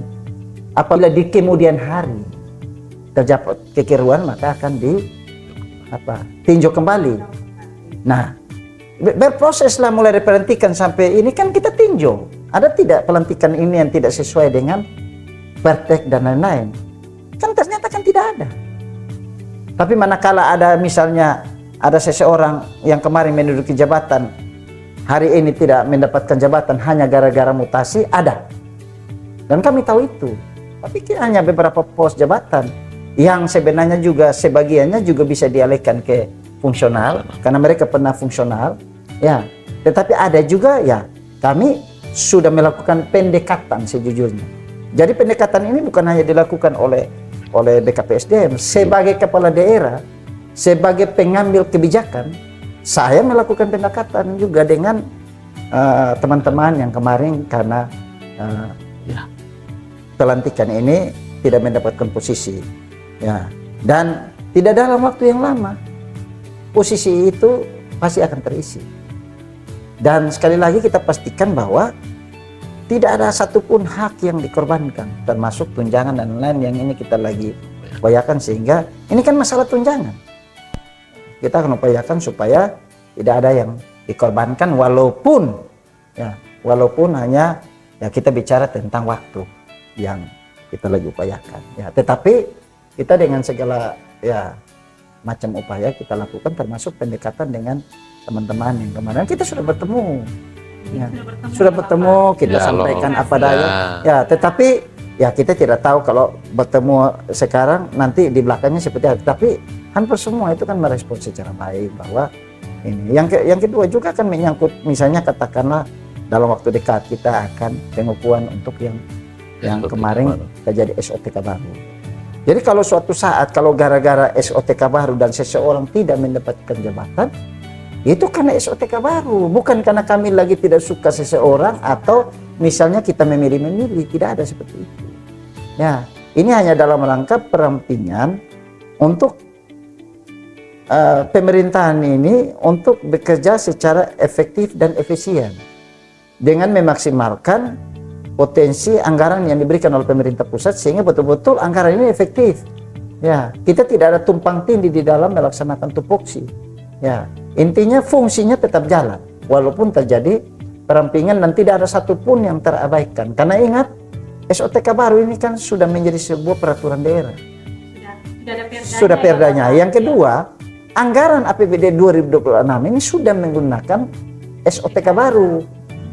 [SPEAKER 1] apabila di kemudian hari terdapat kekeliruan maka akan ditinjau kembali. Nah, berproseslah mulai dari pelantikan sampai ini kan kita tinjau. Ada tidak pelantikan ini yang tidak sesuai dengan praktek dan lain-lain? Kan ternyata kan tidak ada. Tapi manakala ada misalnya ada seseorang yang kemarin menduduki jabatan, hari ini tidak mendapatkan jabatan hanya gara-gara mutasi, ada. Dan kami tahu itu. Tapi hanya beberapa pos jabatan yang sebenarnya juga sebagiannya juga bisa dialihkan ke fungsional karena mereka pernah fungsional, ya. Tetapi ada juga ya kami sudah melakukan pendekatan sejujurnya. Jadi pendekatan ini bukan hanya dilakukan oleh BKPSDM sebagai kepala daerah, sebagai pengambil kebijakan, saya melakukan pendekatan juga dengan teman-teman yang kemarin karena pelantikan ini tidak mendapatkan posisi, ya, dan tidak dalam waktu yang lama posisi itu pasti akan terisi. Dan sekali lagi kita pastikan bahwa tidak ada satupun hak yang dikorbankan, termasuk tunjangan dan lain-lain yang ini kita lagi upayakan, sehingga ini kan masalah tunjangan. Kita akan upayakan supaya tidak ada yang dikorbankan walaupun hanya ya kita bicara tentang waktu yang kita lagi upayakan. Ya, tetapi kita dengan segala ya macam upaya kita lakukan termasuk pendekatan dengan teman-teman yang kemarin kita sudah bertemu. Ya, sudah bertemu, kita sampaikan apa daya. Ya, tetapi ya kita tidak tahu kalau bertemu sekarang nanti di belakangnya seperti apa. Tapi hampir semua itu kan merespon secara baik bahwa ini. Yang kedua juga kan menyangkut misalnya katakanlah dalam waktu dekat kita akan pengukuhan untuk yang kemarin terjadi SOTK baru. Jadi kalau suatu saat kalau gara-gara SOTK baru dan seseorang tidak mendapatkan jabatan, itu karena SOTK baru, bukan karena kami lagi tidak suka seseorang atau misalnya kita memilih-memilih, tidak ada seperti itu. Ya, ini hanya dalam rangka perampingan untuk pemerintahan ini untuk bekerja secara efektif dan efisien dengan memaksimalkan potensi anggaran yang diberikan oleh pemerintah pusat sehingga betul-betul anggaran ini efektif. Ya, kita tidak ada tumpang tindih di dalam melaksanakan tupoksi. Ya, intinya fungsinya tetap jalan walaupun terjadi perampingan dan tidak ada satupun yang terabaikan. Karena ingat, SOTK baru ini kan sudah menjadi sebuah peraturan daerah. Sudah perdanya. Yang kedua, anggaran APBD 2026 ini sudah menggunakan SOTK baru.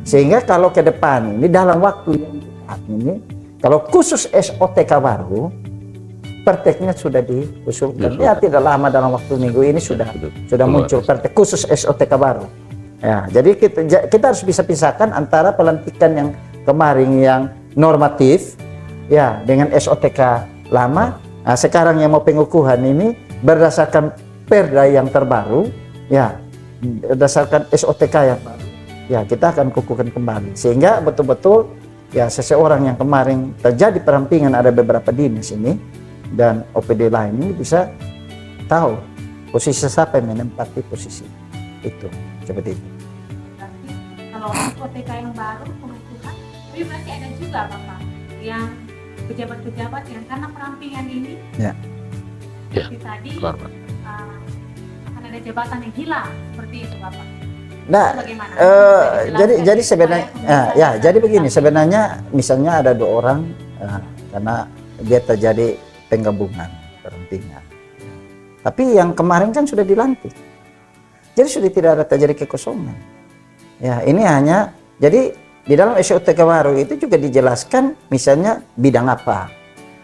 [SPEAKER 1] Sehingga kalau ke depan ini dalam waktu yang dekat ini, kalau khusus SOTK baru, prakteknya sudah diusulkan. Ya tidak lama dalam waktu minggu ini sudah muncul praktek khusus SOTK baru. Ya, jadi kita harus bisa pisahkan antara pelantikan yang kemarin yang normatif, ya dengan SOTK lama. Nah, sekarang yang mau pengukuhan ini berdasarkan perda yang terbaru, ya berdasarkan SOTK yang baru. Ya kita akan kukuhkan kembali sehingga betul-betul ya seseorang yang kemarin terjadi perampingan ada beberapa dinas ini dan OPD lain ini bisa tahu posisi siapa yang menempati posisi itu, seperti itu.
[SPEAKER 4] Berarti kalau OTK yang baru pengukuhan, tapi berarti ada juga Bapak yang pejabat-pejabat yang karena perampingan ini
[SPEAKER 1] Ya.
[SPEAKER 4] seperti tadi
[SPEAKER 2] Keluar, Pak.
[SPEAKER 4] akan ada jabatan yang hilang seperti itu Bapak.
[SPEAKER 1] Nah,
[SPEAKER 4] Bagaimana?
[SPEAKER 1] jadi sebenarnya jadi begini, sebenarnya misalnya ada 2 orang karena dia terjadi penggabungan perampingan. Tapi yang kemarin kan sudah dilantik. Jadi sudah tidak ada terjadi kekosongan. Ya, ini hanya jadi di dalam SOTK baru itu juga dijelaskan misalnya bidang apa.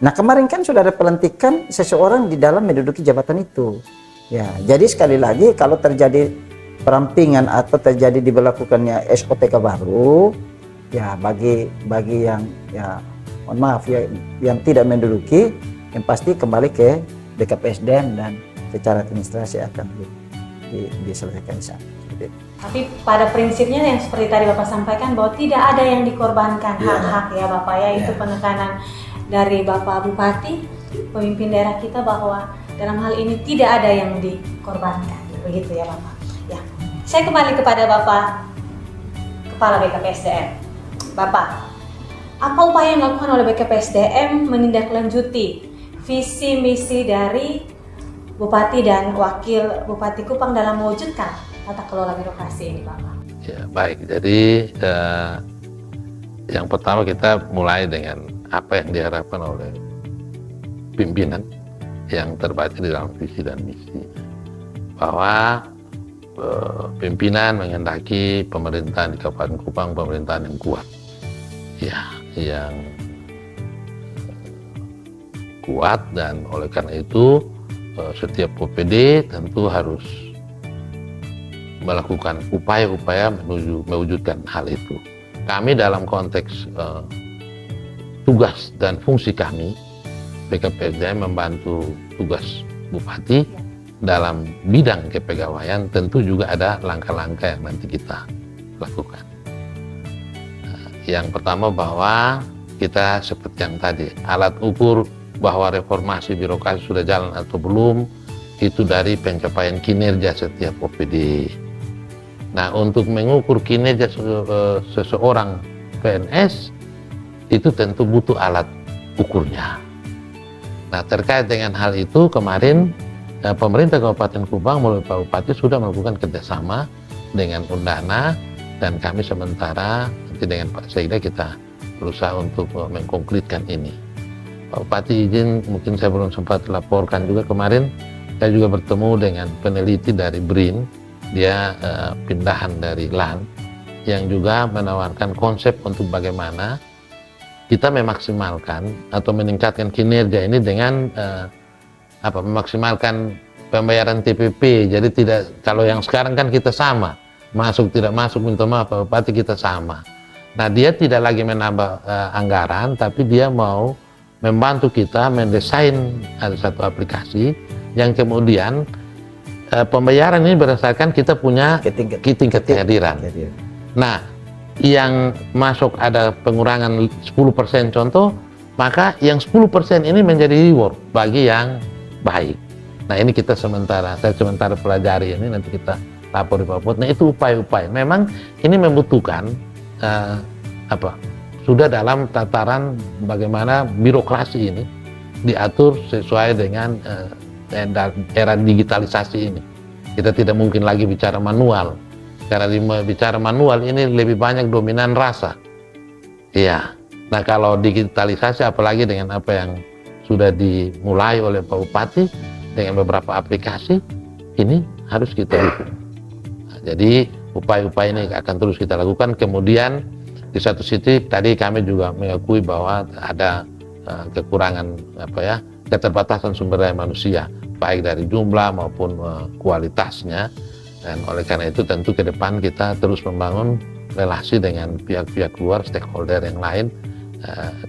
[SPEAKER 1] Nah, kemarin kan sudah ada pelantikan seseorang di dalam menduduki jabatan itu. Ya, jadi sekali lagi kalau terjadi perampingan atau terjadi diberlakukannya SOTK baru, ya bagi yang ya mohon maaf ya yang tidak menduduki, yang pasti kembali ke BKPSDM dan secara administrasi akan diselesaikan di sana.
[SPEAKER 3] Tapi pada prinsipnya yang seperti tadi Bapak sampaikan bahwa tidak ada yang dikorbankan hak-hak ya Bapak ya, itu penekanan dari Bapak Bupati, pemimpin daerah kita bahwa dalam hal ini tidak ada yang dikorbankan, begitu ya Bapak. Ya, saya kembali kepada Bapak Kepala BKPSDM. Bapak, apa upaya yang dilakukan oleh BKPSDM menindaklanjuti visi misi dari Bupati dan Wakil Bupati Kupang dalam mewujudkan tata kelola birokrasi ini, Bapak?
[SPEAKER 2] Ya, baik. Jadi yang pertama kita mulai dengan apa yang diharapkan oleh pimpinan yang terbaca di dalam visi dan misi, bahwa pimpinan menghendaki pemerintahan di Kabupaten Kupang pemerintahan yang kuat, ya, yang kuat, dan oleh karena itu setiap OPD tentu harus melakukan upaya-upaya menuju mewujudkan hal itu. Kami dalam konteks tugas dan fungsi kami, BKPSDM membantu tugas Bupati dalam bidang kepegawaian, tentu juga ada langkah-langkah yang nanti kita lakukan. Yang pertama bahwa kita seperti yang tadi, alat ukur bahwa reformasi birokrasi sudah jalan atau belum, itu dari pencapaian kinerja setiap OPD. Nah, untuk mengukur kinerja seseorang PNS, itu tentu butuh alat ukurnya. Nah, terkait dengan hal itu, kemarin pemerintah Kabupaten Kupang melalui Pak Bupati sudah melakukan kerjasama dengan Undana, dan kami sementara nanti dengan Pak Sekda kita berusaha untuk mengkonkretkan ini. Pak Bupati izin, mungkin saya belum sempat laporkan juga kemarin, saya juga bertemu dengan peneliti dari BRIN, dia pindahan dari LAN, yang juga menawarkan konsep untuk bagaimana kita memaksimalkan atau meningkatkan kinerja ini dengan memaksimalkan pembayaran TPP. Jadi tidak, kalau yang sekarang kan kita sama, masuk tidak masuk minta maaf Pak Bupati kita sama. Nah, dia tidak lagi menambah anggaran, tapi dia mau membantu kita mendesain ada satu aplikasi yang kemudian pembayaran ini berdasarkan kita punya tingkat kehadiran. Nah, yang masuk ada pengurangan 10% contoh, maka yang 10% ini menjadi reward bagi yang baik. Nah, ini kita saya sementara pelajari ini, nanti kita lapor di Pak Bupati. Nah, itu upaya-upaya. Memang ini membutuhkan sudah dalam tataran bagaimana birokrasi ini diatur sesuai dengan era digitalisasi ini. Kita tidak mungkin lagi bicara manual, karena bicara manual ini lebih banyak dominan rasa. Iya. Nah, kalau digitalisasi apalagi dengan apa yang sudah dimulai oleh Pak Bupati dengan beberapa aplikasi, ini harus kita dukung. Nah, jadi upaya-upaya ini akan terus kita lakukan. Kemudian di satu sisi tadi kami juga mengakui bahwa ada kekurangan keterbatasan sumber daya manusia, baik dari jumlah maupun kualitasnya, dan oleh karena itu tentu ke depan kita terus membangun relasi dengan pihak-pihak luar, stakeholder yang lain.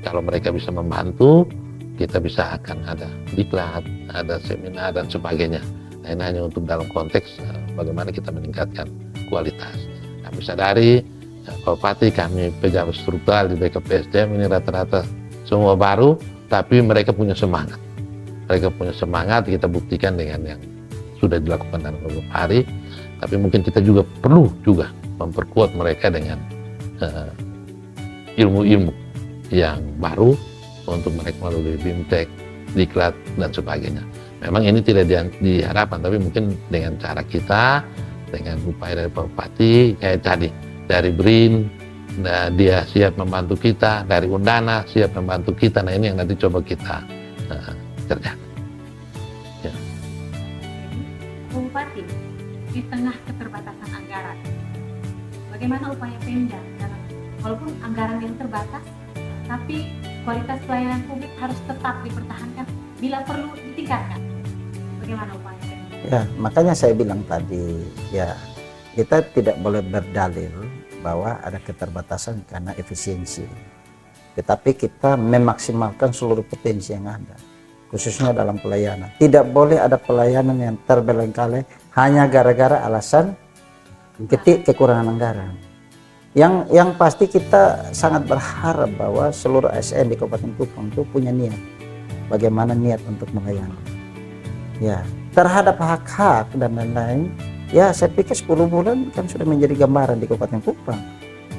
[SPEAKER 2] Kalau mereka bisa membantu, kita bisa akan ada diklat, ada seminar dan sebagainya. Nah, ini hanya untuk dalam konteks bagaimana kita meningkatkan kualitas. Kami sadari Pak Bupati, kami pejabat struktural di BKPSDM ini rata-rata semua baru, tapi mereka punya semangat. mereka punya semangat, kita buktikan dengan yang sudah dilakukan dalam beberapa hari. Tapi mungkin kita juga perlu juga memperkuat mereka dengan ilmu-ilmu yang baru untuk mereka melalui BIMTEK, Diklat, dan sebagainya. Memang ini tidak diharapkan, tapi mungkin dengan cara kita, dengan upaya dari Pak Bupati, kayak tadi, dari BRIN, dia siap membantu kita, dari Undana siap membantu kita. Nah, ini yang nanti coba kita kerjakan. Ya.
[SPEAKER 4] Pak Bupati, di tengah keterbatasan anggaran, bagaimana upaya Pemda dalam, walaupun anggaran yang terbatas, tapi kualitas pelayanan publik harus tetap dipertahankan, bila perlu ditingkatkan. Bagaimana upaya Pemda?
[SPEAKER 1] Ya, makanya saya bilang tadi, ya kita tidak boleh berdalil bahwa ada keterbatasan karena efisiensi. Tetapi kita memaksimalkan seluruh potensi yang ada, khususnya dalam pelayanan. Tidak boleh ada pelayanan yang terbelengkalai hanya gara-gara alasan kekurangan anggaran. Yang pasti kita sangat berharap bahwa seluruh ASN di Kabupaten Kupang itu punya niat, bagaimana niat untuk melayani. Ya, terhadap hak-hak dan lain-lain, ya saya pikir 10 bulan kan sudah menjadi gambaran di Kabupaten Kupang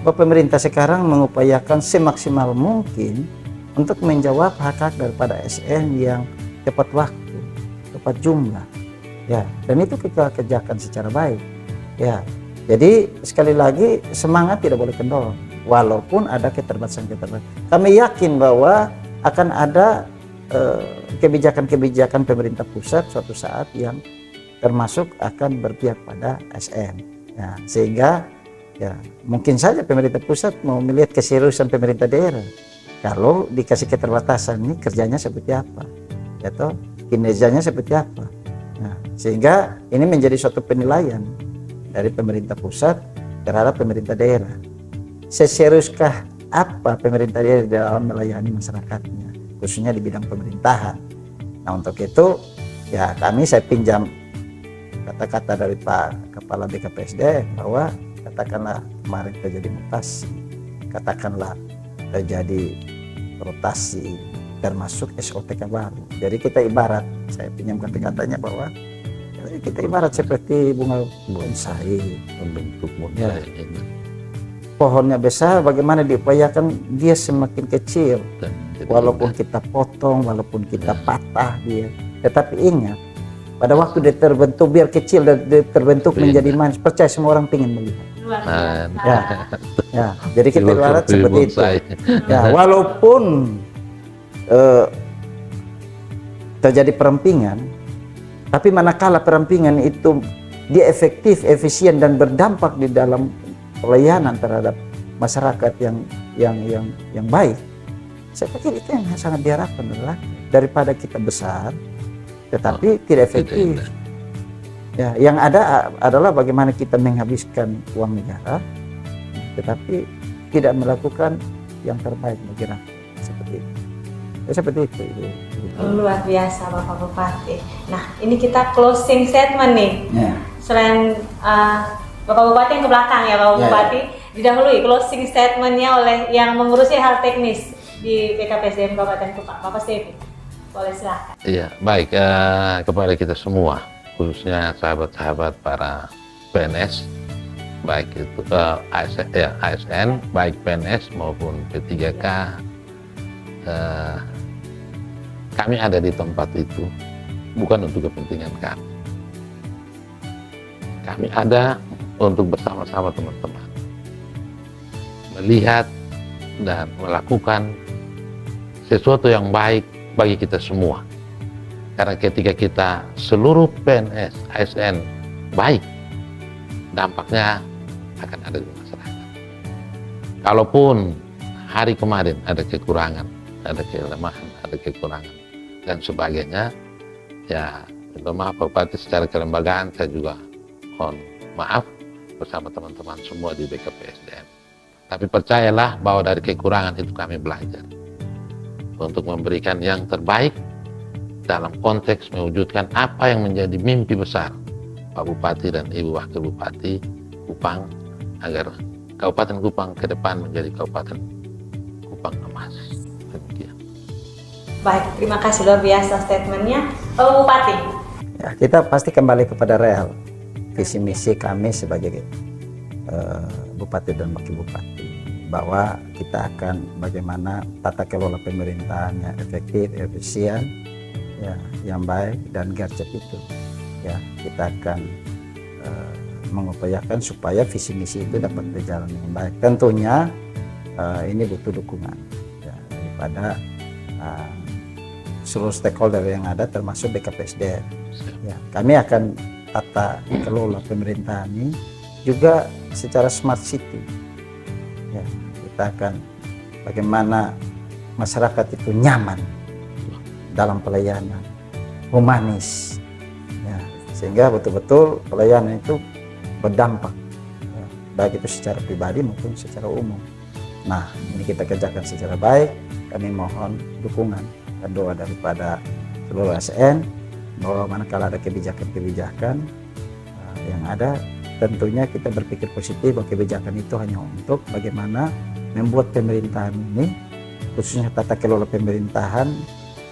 [SPEAKER 1] bahwa pemerintah sekarang mengupayakan semaksimal mungkin untuk menjawab hak-hak daripada ASN yang tepat waktu, tepat jumlah. Ya, dan itu kita kerjakan secara baik. Ya, jadi sekali lagi semangat tidak boleh kendor, walaupun ada keterbatasan. Kami yakin bahwa akan ada kebijakan-kebijakan pemerintah pusat suatu saat yang termasuk akan berpihak pada ASN. Ya, sehingga ya mungkin saja pemerintah pusat mau melihat keseriusan pemerintah daerah. Kalau dikasih keterbatasan ini kerjanya seperti apa, atau kinerjanya seperti apa. Nah, sehingga ini menjadi suatu penilaian dari pemerintah pusat terhadap pemerintah daerah. Seseriuskah apa pemerintah daerah dalam melayani masyarakatnya, khususnya di bidang pemerintahan. Nah, untuk itu ya saya pinjam kata-kata dari Pak Kepala BKPSDM bahwa katakanlah kemarin terjadi mutasi, katakanlah terjadi rotasi, termasuk SOTK baru. Jadi kita ibarat, saya pinjam kata-katanya bahwa kita ibarat seperti bunga bonsai,
[SPEAKER 2] Membentuk bonsai.
[SPEAKER 1] pohonnya besar, bagaimana diupayakan dia semakin kecil,
[SPEAKER 2] Dan
[SPEAKER 1] walaupun kita potong, walaupun kita patah dia. Tetapi ingat, pada waktu dia terbentuk, biar kecil dan dia terbentuk menjadi manis, percaya semua orang ingin melihat.
[SPEAKER 4] Luar biasa.
[SPEAKER 1] Ya, jadi kita ibarat seperti itu. Ya, walaupun terjadi perampingan, tapi manakala perampingan itu dia efektif, efisien dan berdampak di dalam pelayanan terhadap masyarakat yang baik, saya pikir itu yang sangat diharapkan adalah daripada kita besar tetapi tidak efektif. Ya, yang ada adalah bagaimana kita menghabiskan uang negara tetapi tidak melakukan yang terbaik bagi rakyat, seperti itu. Ya, seperti itu.
[SPEAKER 3] Luar biasa Bapak Bupati. Nah, ini kita closing statement nih.
[SPEAKER 1] Ya.
[SPEAKER 3] Selain Bapak Bupati yang ke belakang ya Bapak Bupati, didahului closing statementnya oleh yang mengurusi hal teknis di BKPSDM Kabupaten Kupang, Bapak Stevi. Boleh silahkan.
[SPEAKER 2] Iya, baik, kepada kita semua, khususnya sahabat-sahabat para PNS, baik itu ASN, baik PNS maupun P3K, kami ada di tempat itu bukan untuk kepentingan kami. Kami ada untuk bersama-sama teman-teman melihat dan melakukan sesuatu yang baik bagi kita semua. Karena ketika kita seluruh PNS, ASN baik, dampaknya akan ada di masyarakat. Kalaupun hari kemarin ada kekurangan, ada kelemahan, ada kekurangan dan sebagainya, ya minta maaf Pak Bupati, secara kelembagaan saya juga mohon maaf bersama teman-teman semua di BKPSDM. Tapi percayalah bahwa dari kekurangan itu kami belajar untuk memberikan yang terbaik dalam konteks mewujudkan apa yang menjadi mimpi besar Pak Bupati dan Ibu Wakil Bupati Kupang, agar Kabupaten Kupang ke depan menjadi Kabupaten Kupang emas. Demikian.
[SPEAKER 3] Baik, terima kasih luar biasa statementnya. Bapak Bupati.
[SPEAKER 1] Ya, kita pasti kembali kepada real visi misi kami sebagai bupati dan wakil bupati, bahwa kita akan bagaimana tata kelola pemerintahannya efektif, efisien, ya, yang baik dan gercep itu. Ya, kita akan mengupayakan supaya visi misi itu dapat berjalan dengan baik. Tentunya ini butuh dukungan ya, daripada seluruh stakeholder yang ada termasuk BKPSDM. Ya, kami akan tata kelola pemerintahan ini juga secara smart city. Ya, kita akan bagaimana masyarakat itu nyaman dalam pelayanan, humanis, ya, sehingga betul-betul pelayanan itu berdampak, ya, baik itu secara pribadi maupun secara umum. Nah, ini kita kerjakan secara baik. Kami mohon dukungan dan doa daripada seluruh ASN, bahwa manakala ada kebijakan-kebijakan yang ada, tentunya kita berpikir positif bahwa kebijakan itu hanya untuk bagaimana membuat pemerintahan ini, khususnya tata kelola pemerintahan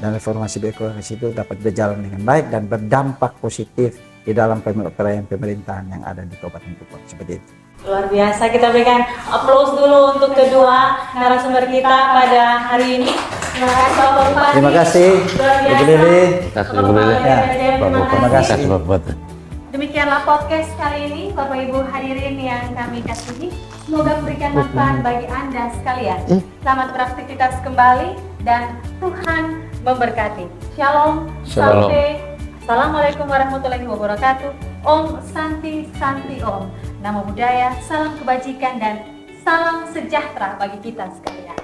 [SPEAKER 1] dan reformasi birokrasi itu dapat berjalan dengan baik dan berdampak positif di dalam pelayanan pemerintahan yang ada di Kabupaten Kupang. Seperti itu.
[SPEAKER 3] Luar biasa, kita berikan applause dulu untuk kedua narasumber kita pada hari ini. Terima kasih Bapak Bupati.
[SPEAKER 1] Terima kasih,
[SPEAKER 3] Luar biasa.
[SPEAKER 1] Ibu Lili.
[SPEAKER 2] Terima kasih Bu Lili.
[SPEAKER 1] Ya,
[SPEAKER 2] Terima kasih Pak Bupati.
[SPEAKER 4] Demikianlah podcast kali ini, Bapak Ibu hadirin yang kami kasihi. Semoga memberikan manfaat bagi Anda sekalian. Selamat beraktivitas kembali dan Tuhan memberkati. Shalom.
[SPEAKER 2] Shalom.
[SPEAKER 4] Sampai. Assalamualaikum warahmatullahi wabarakatuh. Om Santi Santi Om. Namo Buddhaya, salam kebajikan dan salam sejahtera bagi kita sekalian.